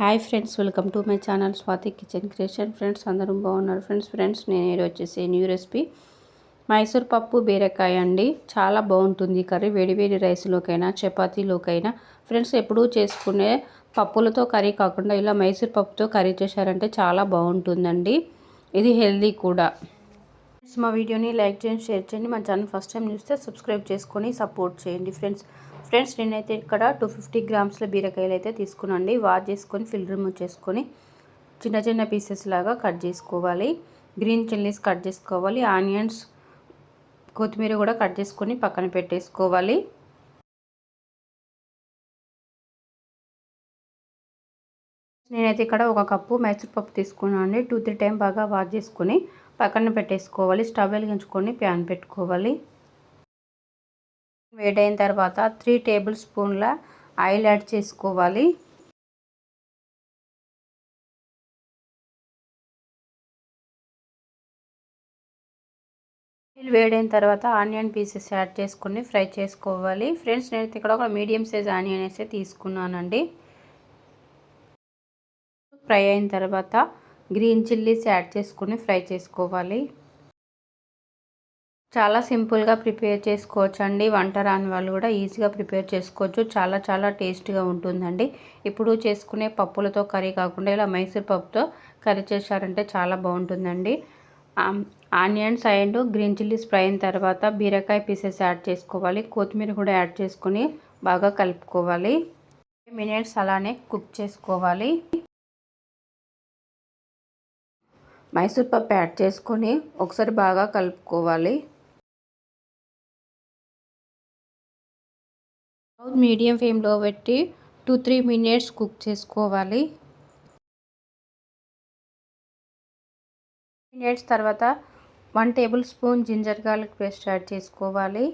Hi friends, welcome to my channel Swathi kitchen creation. Friends అందరూ బాగున్నారు. Friends నేను ఈరోజు వచ్చేసి న్యూ రెసిపీ మైసూర్ పప్పు బీరకాయ అండి. చాలా బాగుంటుంది కర్రీ, వేడి రైస్లోకైనా చపాతీలోకైనా. ఫ్రెండ్స్ ఎప్పుడూ చేసుకునే పప్పులతో కర్రీ కాకుండా ఇలా మైసూర్ పప్పుతో కర్రీ చేశారంటే చాలా బాగుంటుందండి. ఇది హెల్దీ కూడా. మా వీడియోని లైక్ చేయండి, షేర్ చేయండి. మా ఛానల్ ఫస్ట్ టైం చూస్తే సబ్స్క్రైబ్ చేసుకొని సపోర్ట్ చేయండి. ఫ్రెండ్స్ నేనైతే ఇక్కడ 250 గ్రామ్స్ల బీరకాయలు అయితే తీసుకున్నాండి. వాష్ చేసుకొని ఫిల్టర్ రిమూవ్ చేసుకొని చిన్న పీసెస్ లాగా కట్ చేసుకోవాలి. గ్రీన్ చిల్లీస్ కట్ చేసుకోవాలి. ఆనియన్స్, కొత్తిమీర కూడా కట్ చేసుకొని పక్కన పెట్టేసుకోవాలి. నేనైతే ఇక్కడ ఒక కప్పు మైసూర్ పప్పు తీసుకున్నాను అండి. 2-3 టైం బాగా వాష్ చేసుకొని పక్కన పెట్టేసుకోవాలి. స్టవ్ వెలిగించుకొని ప్యాన్ పెట్టుకోవాలి. వేడైన తర్వాత 3 టేబుల్ స్పూన్ల ఆయిల్ యాడ్ చేసుకోవాలి. ఆయిల్ వేడైన తర్వాత ఆనియన్ పీసెస్ యాడ్ చేసుకొని ఫ్రై చేసుకోవాలి. ఫ్రెండ్స్ నేను ఇక్కడ ఒక మీడియం సైజ్ ఆనియన్ అయితే తీసుకున్నానండి. ఫ్రై అయిన తర్వాత గ్రీన్ చిల్లీస్ యాడ్ చేసుకొని ఫ్రై చేసుకోవాలి. చాలా సింపుల్గా ప్రిపేర్ చేసుకోవచ్చు అండి. వంట రాని వాళ్ళు కూడా ఈజీగా ప్రిపేర్ చేసుకోవచ్చు. చాలా టేస్ట్గా ఉంటుందండి. ఇప్పుడు చేసుకునే పప్పులతో కర్రీ కాకుండా ఇలా మైసూర్ పప్పుతో కర్రీ చేశారంటే చాలా బాగుంటుందండి. Onions and green chillies fry అయిన తర్వాత బీరకాయ పీసెస్ యాడ్ చేసుకోవాలి. కొత్తిమీర కూడా యాడ్ చేసుకొని బాగా కలుపుకోవాలి. 5 మినిట్స్ అలానే కుక్ చేసుకోవాలి. మైసూర్ పప్పు యాడ్ చేసుకొని ఒకసారి బాగా కలుపుకోవాలి. మీడియం ఫ్లేమ్లో పెట్టి 2-3 మినిట్స్ కుక్ చేసుకోవాలి. మినిట్స్ తర్వాత 1 tablespoon ginger garlic paste add చేసుకోవాలి.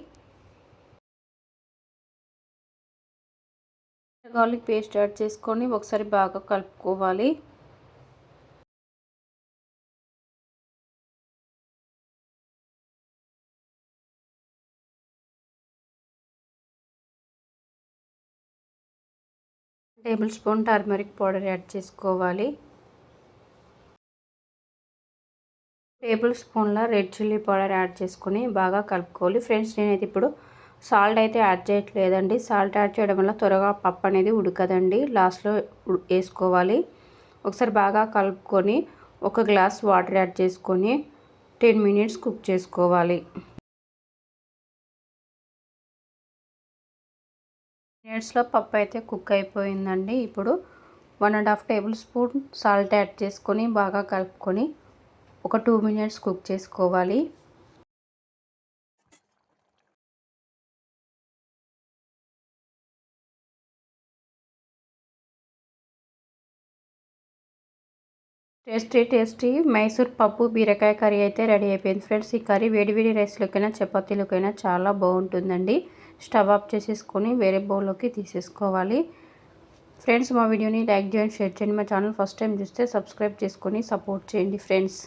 గార్లిక్ పేస్ట్ యాడ్ చేసుకొని ఒకసారి బాగా కలుపుకోవాలి. Tablespoon turmeric powder add చేసుకోవాలి. టేబుల్ స్పూన్ల రెడ్ చిల్లీ పౌడర్ యాడ్ చేసుకొని బాగా కలుపుకోవాలి. ఫ్రెండ్స్ నేనైతే ఇప్పుడు సాల్ట్ అయితే యాడ్ చేయట్లేదండి. సాల్ట్ యాడ్ చేయడం వల్ల త్వరగా పప్పు అనేది ఉడకదండి. లాస్ట్లో వేసుకోవాలి. ఒకసారి బాగా కలుపుకొని ఒక గ్లాస్ వాటర్ యాడ్ చేసుకొని 10 మినిట్స్ కుక్ చేసుకోవాలి. మినిట్స్లో పప్పు అయితే కుక్ అయిపోయిందండి. ఇప్పుడు 1.5 టేబుల్ స్పూన్ సాల్ట్ యాడ్ చేసుకొని బాగా కలుపుకొని ఒక 2 మినిట్స్ కుక్ చేసుకోవాలి. టేస్టీ మైసూర్ పప్పు బీరకాయ కర్రీ అయితే రెడీ అయిపోయింది. ఫ్రెండ్స్ ఈ కర్రీ వేడి రైస్లోకైనా చపాతీలోకైనా చాలా బాగుంటుందండి. స్టవ్ ఆఫ్ చేసేసుకొని వేరే బౌల్లోకి తీసేసుకోవాలి. ఫ్రెండ్స్ మా వీడియోని లైక్ చేయండి, షేర్ చేయండి. మా ఛానల్ ఫస్ట్ టైం చూస్తే సబ్స్క్రైబ్ చేసుకొని సపోర్ట్ చేయండి ఫ్రెండ్స్.